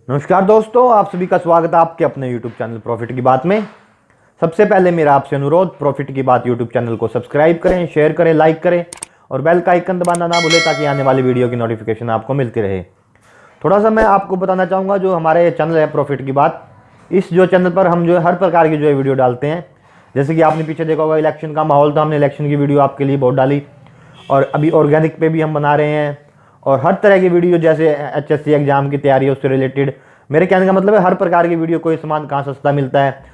नमस्कार दोस्तों, आप सभी का स्वागत है आपके अपने YouTube चैनल प्रॉफिट की बात में। सबसे पहले मेरा आपसे अनुरोध, प्रॉफिट की बात YouTube चैनल को सब्सक्राइब करें, शेयर करें, लाइक करें और बेल का आइकन दबाना ना भूलें ताकि आने वाली वीडियो की नोटिफिकेशन आपको मिलती रहे। थोड़ा सा मैं आपको बताना चाहूँगा, जो हमारे चैनल है प्रॉफिट की बात, इस जो चैनल पर हम जो है हर प्रकार की जो है वीडियो डालते हैं। जैसे कि आपने पीछे देखा होगा, इलेक्शन का माहौल था, हमने इलेक्शन की वीडियो आपके लिए बहुत डाली। और अभी ऑर्गेनिक पे भी हम बना रहे हैं और हर तरह की वीडियो, जैसे HSC एग्जाम की तैयारी है उससे रिलेटेड। मेरे कहने का मतलब है हर प्रकार की वीडियो, कोई सामान कहाँ सस्ता मिलता है।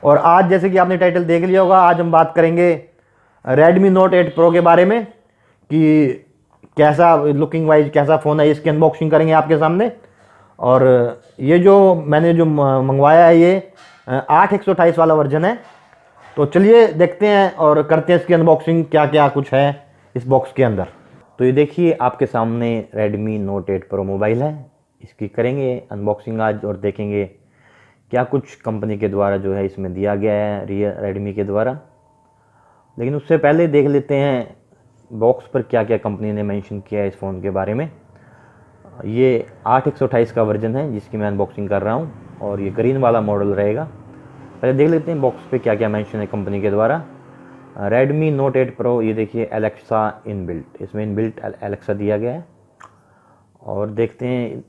और आज जैसे कि आपने टाइटल देख लिया होगा, आज हम बात करेंगे Redmi Note 8 Pro के बारे में कि कैसा लुकिंग वाइज कैसा फ़ोन है, इसकी अनबॉक्सिंग करेंगे आपके सामने। और ये जो मैंने जो मंगवाया है, ये 8/128 वाला वर्जन है। तो चलिए देखते हैं और करते हैं इसकी अनबॉक्सिंग, क्या क्या कुछ है इस बॉक्स के अंदर। तो ये देखिए आपके सामने Redmi Note 8 Pro मोबाइल है। इसकी करेंगे अनबॉक्सिंग आज और देखेंगे क्या कुछ कंपनी के द्वारा जो है इसमें दिया गया है, रेडमी के द्वारा। लेकिन उससे पहले देख लेते हैं बॉक्स पर क्या क्या कंपनी ने मेंशन किया है इस फ़ोन के बारे में। ये 8/128 का वर्जन है जिसकी मैं अनबॉक्सिंग कर रहा हूँ और ये ग्रीन वाला मॉडल रहेगा। पहले देख लेते हैं बॉक्स पे क्या क्या मेंशन है कंपनी के द्वारा। Redmi Note 8 Pro, ये देखिए एलेक्सा इनबिल्ट, इसमें इनबिल्ट एलेक्सा दिया गया है। और देखते हैं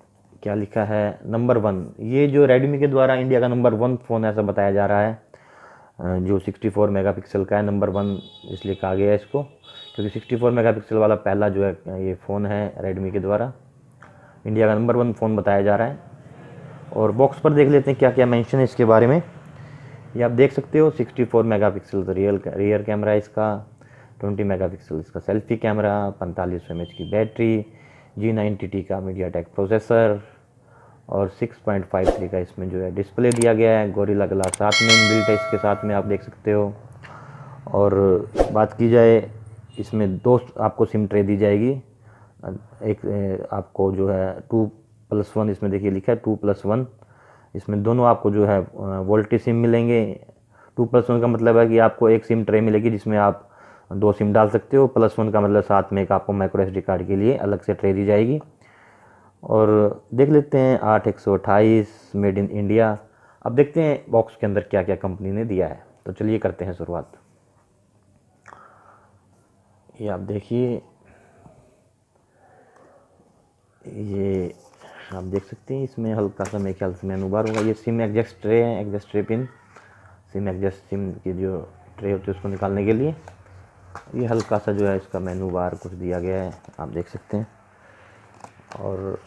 क्या लिखा है, नंबर 1। ये जो Redmi के द्वारा इंडिया का नंबर 1 फ़ोन ऐसा बताया जा रहा है, जो 64 मेगापिक्सल का है। नंबर 1 इसलिए कहा गया है इसको क्योंकि 64 मेगापिक्सल वाला पहला जो है ये फ़ोन है Redmi के द्वारा इंडिया का नंबर 1 फ़ोन बताया जा रहा है। और बॉक्स पर देख लेते हैं क्या क्या मेंशन है इसके बारे में। ये आप देख सकते हो 64 मेगापिक्सल रियर कैमरा है इसका, 20 मेगापिक्सल इसका सेल्फी कैमरा, 45 mAh की बैटरी, G90T का मीडियाटेक प्रोसेसर और 6.53 का इसमें जो है डिस्प्ले दिया गया है। गोरिल्ला ग्लास साथ में इनबिल्ट है इसके साथ में, आप देख सकते हो। और बात की जाए, इसमें दो आपको सिम ट्रे दी जाएगी। एक आपको जो है 2+1, इसमें देखिए लिखा है 2+1। इसमें दोनों आपको जो है वोल्टी सिम मिलेंगे। 2+1 का मतलब है कि आपको एक सिम ट्रे मिलेगी जिसमें आप 2 सिम डाल सकते हो। +1 का मतलब साथ में एक आपको माइक्रो SD कार्ड के लिए अलग से ट्रे दी जाएगी। और देख लेते हैं 8/128 मेड इन इंडिया। अब देखते हैं बॉक्स के अंदर क्या क्या कंपनी ने दिया है। तो चलिए करते हैं शुरुआत। ये आप देखिए, ये आप देख सकते हैं इसमें हल्का सा मेरे ख्याल से मेनू बार होगा। ये सिम एडजस्ट ट्रे है, adjust tray pin, SIM adjust SIM की जो ट्रे होती है उसको निकालने के लिए। ये हल्का सा जो है इसका मेनू बार कुछ दिया गया है, आप देख सकते हैं। और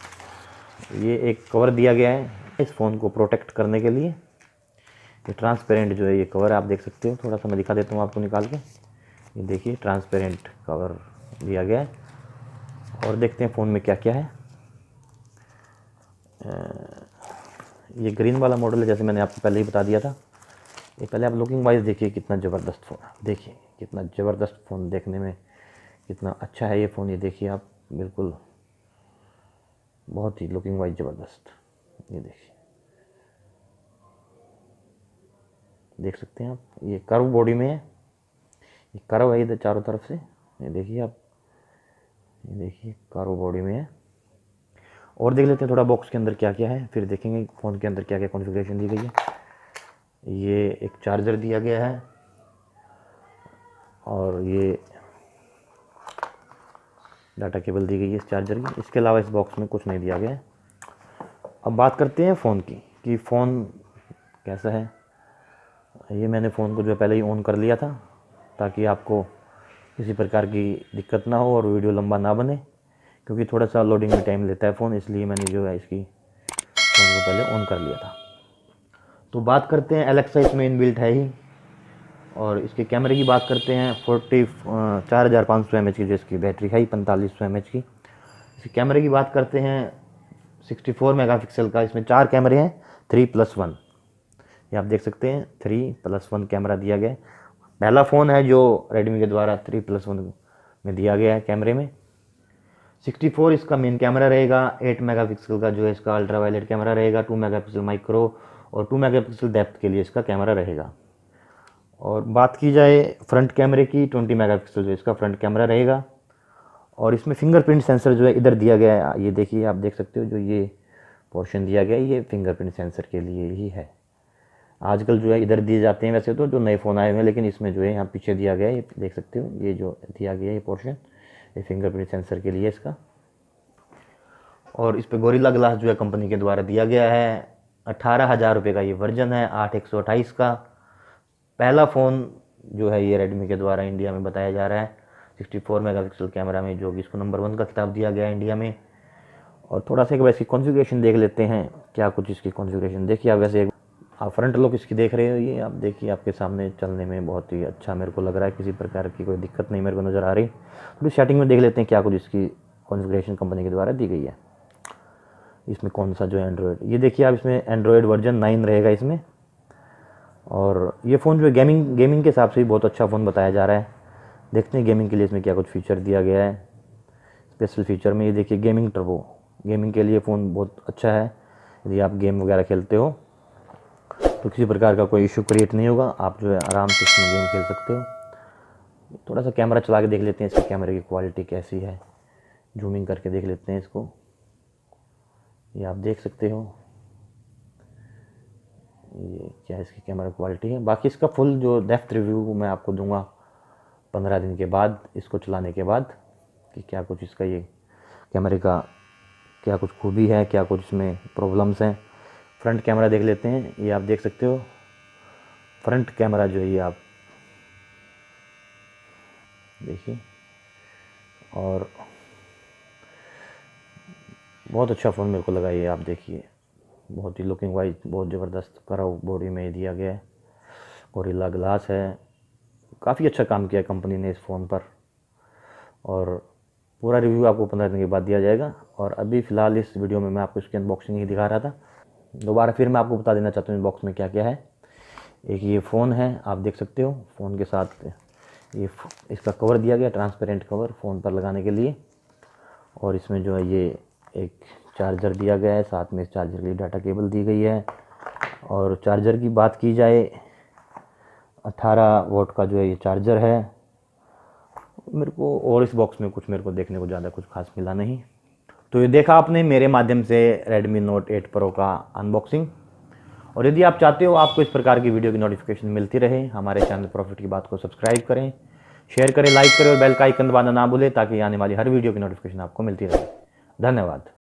ये एक कवर दिया गया है इस फ़ोन को प्रोटेक्ट करने के लिए। ये ट्रांसपेरेंट जो है ये कवर आप देख सकते हो, थोड़ा सा मैं दिखा देता हूँ आपको निकाल के। ये देखिए ट्रांसपेरेंट कवर दिया गया है। और देखते हैं फ़ोन में क्या क्या है। ये ग्रीन वाला मॉडल है, जैसे मैंने आपको पहले ही बता दिया था। ये पहले आप लुकिंग वाइज देखिए कितना ज़बरदस्त फ़ोन है। देखिए कितना ज़बरदस्त फ़ोन, देखने में कितना अच्छा है ये फ़ोन। ये देखिए आप, बिल्कुल बहुत ही लुकिंग वाइज ज़बरदस्त। ये देखिए, देख सकते हैं आप, ये कर्व बॉडी में है, ये कर्व है इधर चारों तरफ से। ये देखिए आप, ये देखिए कर्व बॉडी में है। और देख लेते हैं थोड़ा बॉक्स के अंदर क्या क्या है, फिर देखेंगे फ़ोन के अंदर क्या क्या कॉन्फ़िगरेशन दी गई है। ये एक चार्जर दिया गया है और ये डाटा केबल दी गई है इस चार्जर की। इसके अलावा इस बॉक्स में कुछ नहीं दिया गया है। अब बात करते हैं फ़ोन की कि फ़ोन कैसा है। ये मैंने फ़ोन को जो है पहले ही ऑन कर लिया था ताकि आपको किसी प्रकार की दिक्कत ना हो और वीडियो लंबा ना बने, क्योंकि थोड़ा सा लोडिंग में टाइम लेता है फ़ोन, इसलिए मैंने जो है इसकी फ़ोन को पहले ऑन कर लिया था। तो बात करते हैं, एलेक्सा इसमें इनबिल्ट है ही। और इसके कैमरे की बात करते हैं, 4500 mAh की जो इसकी बैटरी है, 4500 mAh की। इसके कैमरे की बात करते हैं, 64 मेगापिक्सल का इसमें 4 कैमरे हैं, 3+1। ये आप देख सकते हैं 3+1 कैमरा दिया गया है। पहला फ़ोन है जो रेडमी के द्वारा 3+1 में दिया गया है कैमरे में। 64 इसका मेन कैमरा रहेगा, 8 मेगापिक्सल का जो है इसका अल्ट्रा वायलेट कैमरा रहेगा, 2 मेगापिक्सल माइक्रो और 2 मेगापिक्सल डेप्थ के लिए इसका कैमरा रहेगा। और बात की जाए फ्रंट कैमरे की, 20 मेगापिक्सल जो इसका फ्रंट कैमरा रहेगा। और इसमें फिंगरप्रिंट सेंसर जो है इधर दिया गया है, ये देखिए आप देख सकते हो, जो ये पोर्शन दिया गया है, ये फिंगरप्रिंट सेंसर के लिए ही है। आजकल जो है इधर दिए जाते हैं वैसे तो जो नए फ़ोन आए हुए हैं, लेकिन इसमें जो है यहाँ पीछे दिया गया है, ये देख सकते हो, ये जो दिया गया है ये पोर्शन, ये फिंगरप्रिंट सेंसर के लिए इसका। और इस पर गोरिल्ला ग्लास जो है कंपनी के द्वारा दिया गया है। 18,000 रुपये का ये वर्जन है, 8/128 का। पहला फ़ोन जो है ये रेडमी के द्वारा इंडिया में बताया जा रहा है 64 मेगापिक्सल कैमरा में, जो कि इसको नंबर 1 का खिताब दिया गया है इंडिया में। और थोड़ा सा एक वैसे कॉन्फ़िगरेशन देख लेते हैं, क्या कुछ इसकी कॉन्फ़िगरेशन देखिए आप। वैसे आप फ्रंट लुक इसकी देख रहे हो, ये आप देखिए आपके सामने चलने में बहुत ही अच्छा मेरे को लग रहा है, किसी प्रकार की कोई दिक्कत नहीं मेरे को नज़र आ रही। थोड़ी सेटिंग में देख लेते हैं क्या कुछ इसकी कॉन्फ़िगरेशन कंपनी के द्वारा दी गई है। इसमें कौन सा जो है एंड्रॉयड, ये देखिए आप, इसमें एंड्रॉयड वर्जन 9 रहेगा इसमें। और ये फ़ोन जो है गेमिंग के हिसाब से भी बहुत अच्छा फ़ोन बताया जा रहा है। देखते हैं गेमिंग के लिए इसमें क्या कुछ फ़ीचर दिया गया है। स्पेशल फ़ीचर में ये देखिए गेमिंग टर्बो, गेमिंग के लिए फ़ोन बहुत अच्छा है। यदि आप गेम वगैरह खेलते हो तो किसी प्रकार का कोई इशू क्रिएट नहीं होगा, आप जो है आराम से इसमें गेम खेल सकते हो। थोड़ा सा कैमरा चला के देख लेते हैं इसके कैमरे की क्वालिटी कैसी है, जूमिंग करके देख लेते हैं इसको। ये आप देख सकते हो ये क्या इसकी कैमरा क्वालिटी है। बाकी इसका फुल जो डेप्थ रिव्यू मैं आपको दूंगा 15 दिन के बाद, इसको चलाने के बाद, कि क्या कुछ इसका ये कैमरे का क्या कुछ खूबी है, क्या कुछ इसमें प्रॉब्लम्स हैं। फ्रंट कैमरा देख लेते हैं, ये आप देख सकते हो फ्रंट कैमरा जो है ये आप देखिए, और बहुत अच्छा फ़ोन मेरे को लगा ये। आप देखिए बहुत ही लुकिंग वाइज बहुत ज़बरदस्त करव बॉडी में दिया गया है, गोरिल्ला ग्लास है। काफ़ी अच्छा काम किया कंपनी ने इस फ़ोन पर, और पूरा रिव्यू आपको 15 दिन के बाद दिया जाएगा। और अभी फ़िलहाल इस वीडियो में मैं आपको इसकी अनबॉक्सिंग ही दिखा रहा था। दोबारा फिर मैं आपको बता देना चाहता हूँ इस बॉक्स में क्या क्या है। एक ये फ़ोन है, आप देख सकते हो, फ़ोन के साथ ये इसका कवर दिया गया, ट्रांसपेरेंट कवर फ़ोन पर लगाने के लिए। और इसमें जो है ये एक चार्जर दिया गया है, साथ में इस चार्जर के लिए डाटा केबल दी गई है। और चार्जर की बात की जाए, 18 वोल्ट का जो है ये चार्जर है मेरे को। और इस बॉक्स में कुछ मेरे को देखने को ज़्यादा कुछ खास मिला नहीं। तो ये देखा आपने मेरे माध्यम से Redmi Note 8 Pro का अनबॉक्सिंग। और यदि आप चाहते हो आपको इस प्रकार की वीडियो की नोटिफिकेशन मिलती रहे, हमारे चैनल प्रॉफिट की बात को सब्सक्राइब करें, शेयर करें, लाइक करें और बेल का आइकन दबाना ना भूलें, ताकि आने वाली हर वीडियो की नोटिफिकेशन आपको मिलती रहे। धन्यवाद।